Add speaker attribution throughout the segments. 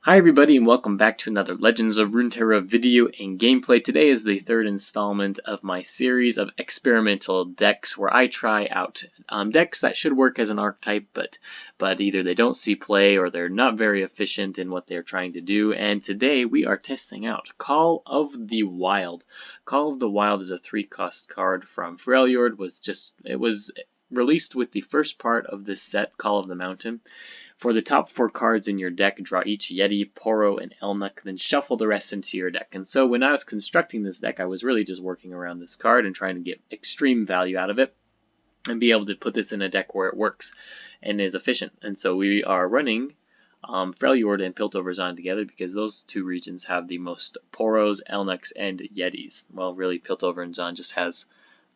Speaker 1: Hi everybody and welcome back to another Legends of Runeterra video and gameplay. Today is the third installment of my series of experimental decks where I try out decks that should work as an archetype but either they don't see play or they're not very efficient in what they're trying to do. And today we are testing out Call of the Wild. Call of the Wild is a 3-cost card from Freljord. It was released with the first part of this set, Call of the Mountain. For the top 4 cards in your deck, draw each Yeti, Poro, and Elnuk, then shuffle the rest into your deck. And so when I was constructing this deck, I was really just working around this card and trying to get extreme value out of it and be able to put this in a deck where it works and is efficient. And so we are running Freljord and Piltover Zon together because those two regions have the most Poros, Elnuks, and Yetis. Well, really, Piltover and Zon just has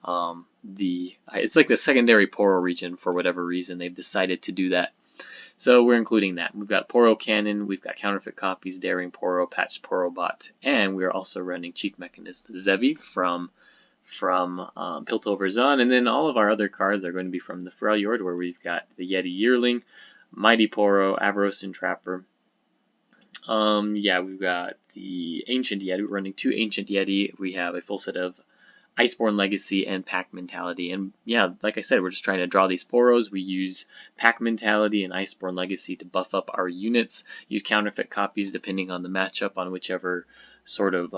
Speaker 1: it's like the secondary Poro region for whatever reason. They've decided to do that. So we're including that. We've got Poro Cannon, we've got Counterfeit Copies, Daring Poro, Patched Poro Bot, and we're also running Chief Mechanist Zevi from Piltover Zon. And then all of our other cards are going to be from the Freljord, where we've got the Yeti Yearling, Mighty Poro, Avarosan Trapper. We've got the Ancient Yeti. We're running 2 Ancient Yeti. We have a full set of Iceborne Legacy and Pack Mentality. And yeah, like I said, we're just trying to draw these Poros. We use Pack Mentality and Iceborne Legacy to buff up our units. Use Counterfeit Copies depending on the matchup, on whichever sort of,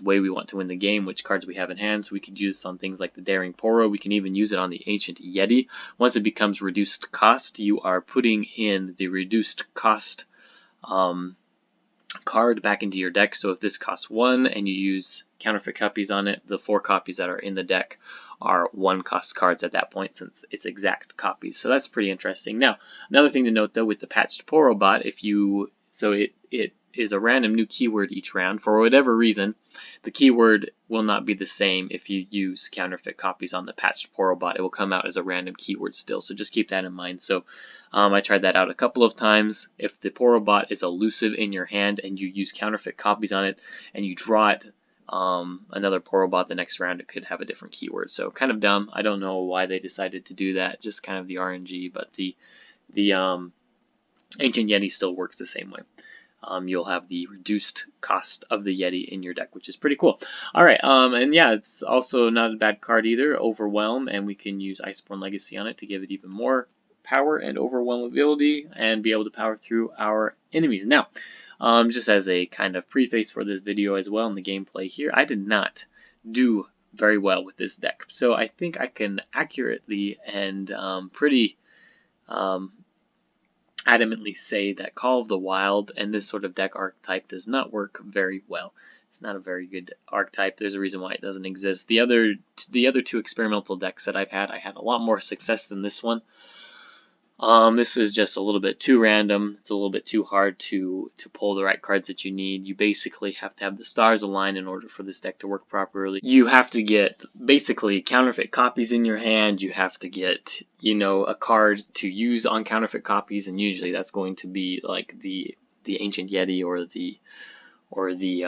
Speaker 1: way we want to win the game, which cards we have in hand. So we could use this on things like the Daring Poro. We can even use it on the Ancient Yeti. Once it becomes reduced cost, you are putting in the reduced cost card back into your deck. So if this costs 1 and you use Counterfeit Copies on it, the 4 copies that are in the deck are 1 cost cards at that point, since it's exact copies. So that's pretty interesting. Now, another thing to note though with the Patched Poro Bot, it is a random new keyword each round. For whatever reason, the keyword will not be the same if you use Counterfeit Copies on the Patched Poro Bot. It will come out as a random keyword still, so just keep that in mind. So I tried that out a couple of times. If the Poro Bot is elusive in your hand and you use Counterfeit Copies on it and you draw it another Poro Bot the next round, it could have a different keyword. So kind of dumb. I don't know why they decided to do that, just kind of the RNG, but the Ancient Yeti still works the same way. You'll have the reduced cost of the Yeti in your deck, which is pretty cool. Alright, and yeah, it's also not a bad card either, Overwhelm, and we can use Iceborne Legacy on it to give it even more power and overwhelm ability and be able to power through our enemies. Now, just as a kind of preface for this video as well in the gameplay here, I did not do very well with this deck. So I think I can accurately and pretty adamantly say that Call of the Wild and this sort of deck archetype does not work very well. It's not a very good archetype. There's a reason why it doesn't exist. The other 2 experimental decks that I had a lot more success than this one. This is just a little bit too random. It's a little bit too hard to pull the right cards that you need. You basically have to have the stars align in order for this deck to work properly. You have to get basically Counterfeit Copies in your hand. You have to get, a card to use on Counterfeit Copies, and usually that's going to be like the Ancient Yeti or the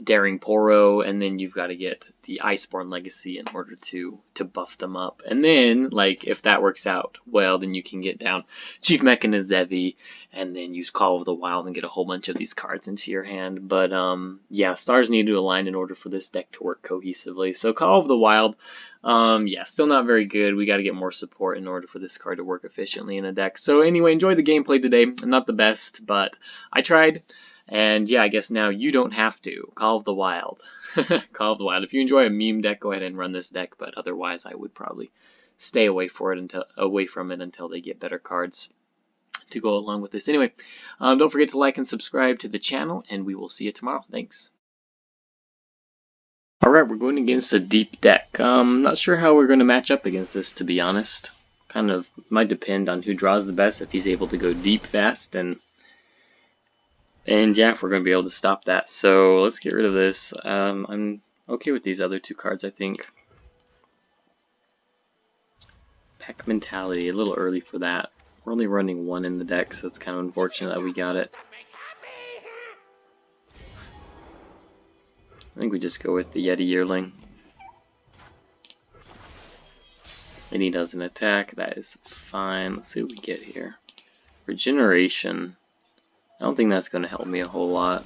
Speaker 1: Daring Poro, and then you've got to get the Iceborne Legacy in order to buff them up. And then, like, if that works out well, then you can get down Chief Mechanist Zevi and then use Call of the Wild and get a whole bunch of these cards into your hand. But yeah, stars need to align in order for this deck to work cohesively. So Call of the Wild, still not very good. We got to get more support in order for this card to work efficiently in a deck. So anyway, enjoy the gameplay today. Not the best, but I tried. And yeah, I guess now you don't have to. Call of the Wild. Call of the Wild. If you enjoy a meme deck, go ahead and run this deck, but otherwise I would probably stay away from it until they get better cards to go along with this. Anyway, don't forget to like and subscribe to the channel, and we will see you tomorrow. Thanks. Alright, we're going against a deep deck. Not sure how we're going to match up against this, to be honest. Kind of might depend on who draws the best, if he's able to go deep fast, and yeah, we're going to be able to stop that. So let's get rid of this. I'm okay with these other 2 cards, I think. Pack Mentality, a little early for that. We're only running 1 in the deck, so it's kind of unfortunate that we got it. I think we just go with the Yeti Yearling. And he doesn't attack. That is fine. Let's see what we get here. Regeneration. I don't think that's going to help me a whole lot.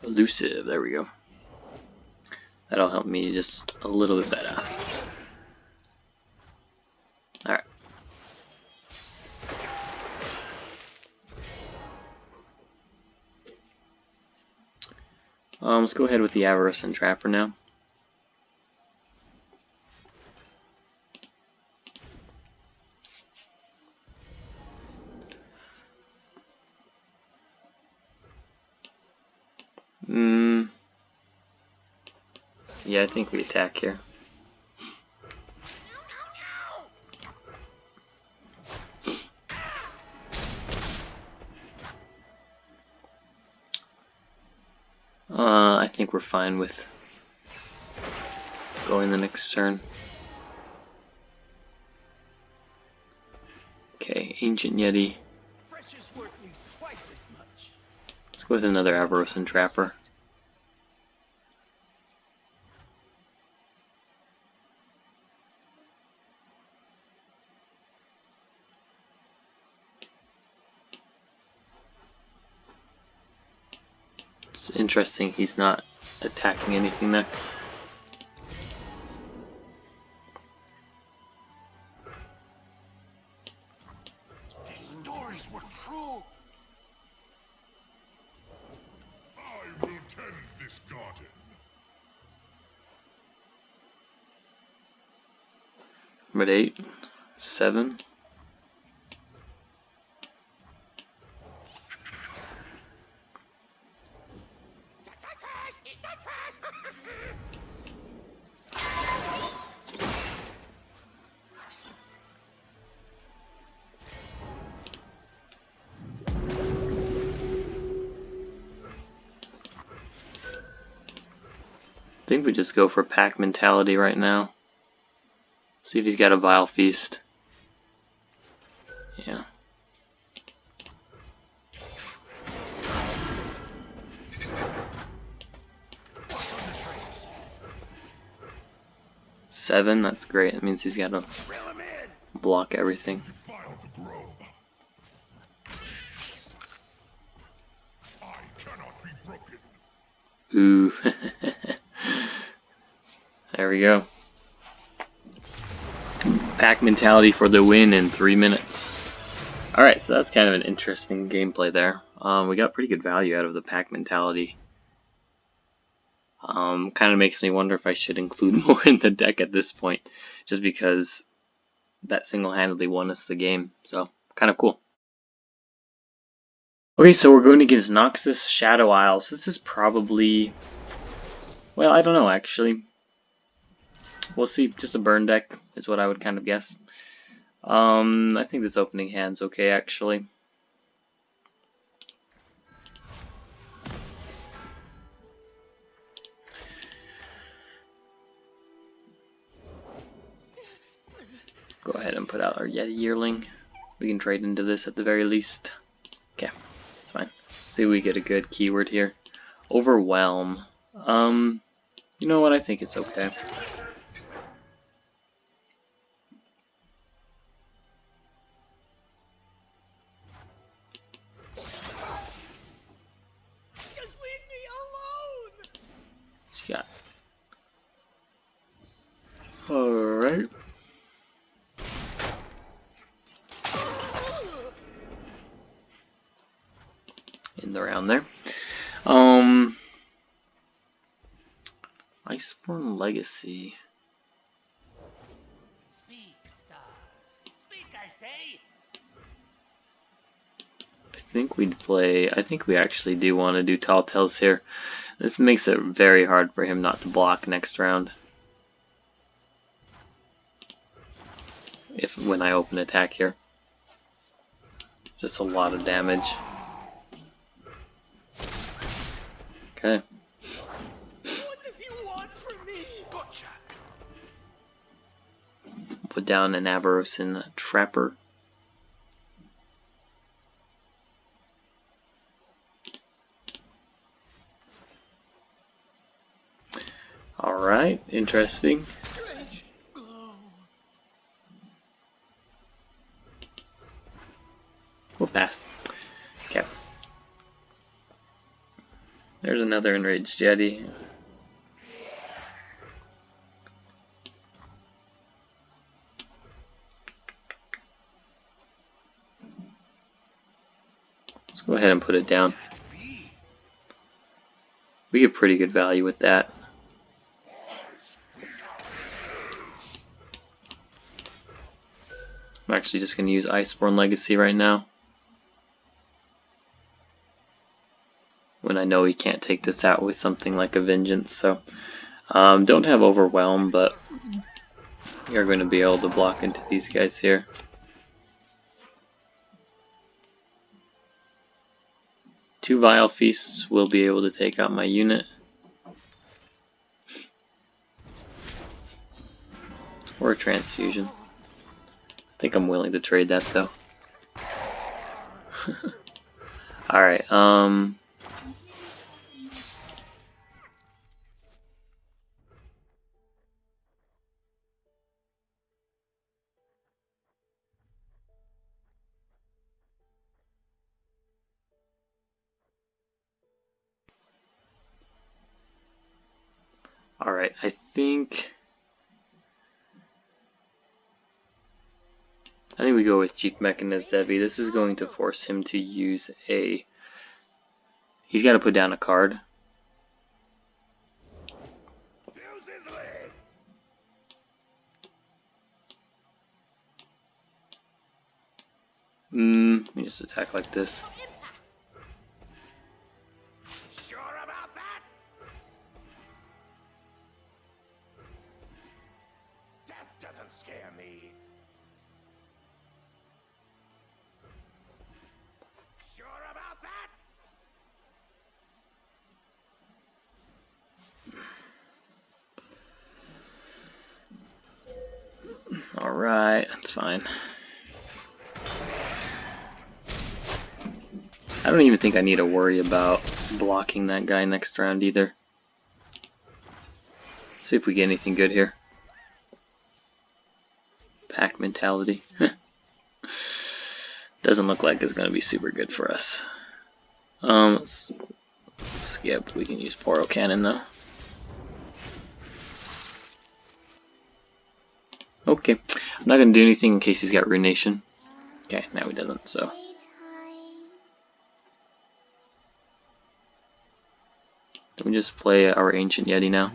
Speaker 1: Elusive, there we go. That'll help me just a little bit better. Alright. Let's go ahead with the Avarice and Trapper now. Yeah, I think we attack here. I think we're fine with going the next turn. Okay, Ancient Yeti. Let's go with another Avarice and Trapper. It's interesting he's not attacking anything there.
Speaker 2: These stories were true. I will tend this garden.
Speaker 1: I'm at 8, 7. I think we just go for pack mentality right now. See if he's got a Vile Feast. Yeah. Seven, that's great. That means he's got to block everything. Ooh. There we go. Pack mentality for the win in 3 minutes. Alright, so that's kind of an interesting gameplay there. We got pretty good value out of the pack mentality. Kind of makes me wonder if I should include more in the deck at this point, just because that single-handedly won us the game. So, kind of cool. Okay, so we're going against Noxus Shadow Isle. So this is probably, well, I don't know actually. We'll see. Just a burn deck is what I would kind of guess. I think this opening hand's okay actually. Go ahead and put out our Yeti Yearling. We can trade into this at the very least. Okay, that's fine. See if we get a good keyword here. Overwhelm. You know what? I think it's okay.
Speaker 3: Just leave me alone.
Speaker 1: What you got? Alright. In the round there. Iceborne Legacy.
Speaker 3: Speak, stars. Speak, I say.
Speaker 1: I think we actually do want to do Tall Tales here. This makes it very hard for him not to block next round. When I open attack here. Just a lot of damage. Okay.
Speaker 3: What does he want from me?
Speaker 2: Gotcha.
Speaker 1: Put down an Avarice and Trapper. Alright, interesting.
Speaker 3: Dredge,
Speaker 1: We'll pass. Okay. There's another enraged Yeti. Let's go ahead and put it down. We get pretty good value with that. I'm actually just going to use Iceborne Legacy right now, when I know he can't take this out with something like a Vengeance. So don't have Overwhelm, but you're going to be able to block into these guys here. Two Vile Feasts will be able to take out my unit. Or a Transfusion. I think I'm willing to trade that though. Alright, Alright, I think we go with Chief Mechanist Zevi. This is going to force him to use a... He's got to put down a card. Let me just attack like this.
Speaker 3: Sure about that? Death doesn't scare me. Sure about that?
Speaker 1: Alright, that's fine. I don't even think I need to worry about blocking that guy next round either. See if we get anything good here. Pack mentality. Doesn't look like it's going to be super good for us. Let's skip. We can use Poro Cannon though. Okay, I'm not going to do anything in case he's got Runation. Okay, now he doesn't, so. Can we just play our Ancient Yeti now?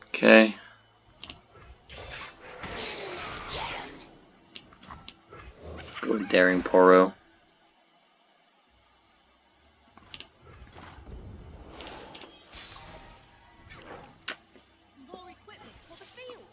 Speaker 1: Okay. Go with Daring Poro.
Speaker 4: More equipment for the field.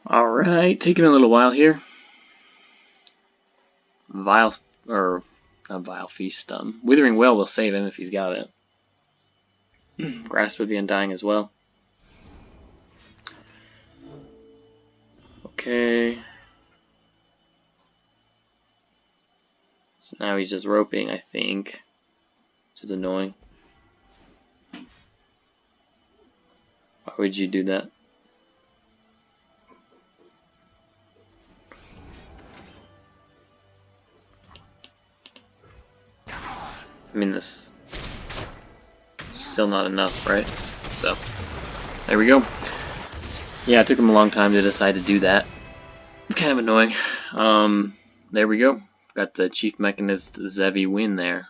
Speaker 1: Alright, taking a little while here. Vile, or not Vile Feast, Withering Well will save him if he's got it. Grasp of the Undying as well. Okay. So now he's just roping, I think, which is annoying. Why would you do that? I mean, this is still not enough, right? So, there we go. Yeah, it took him a long time to decide to do that. It's kind of annoying. There we go. Got the Chief Mechanist Zevi win there.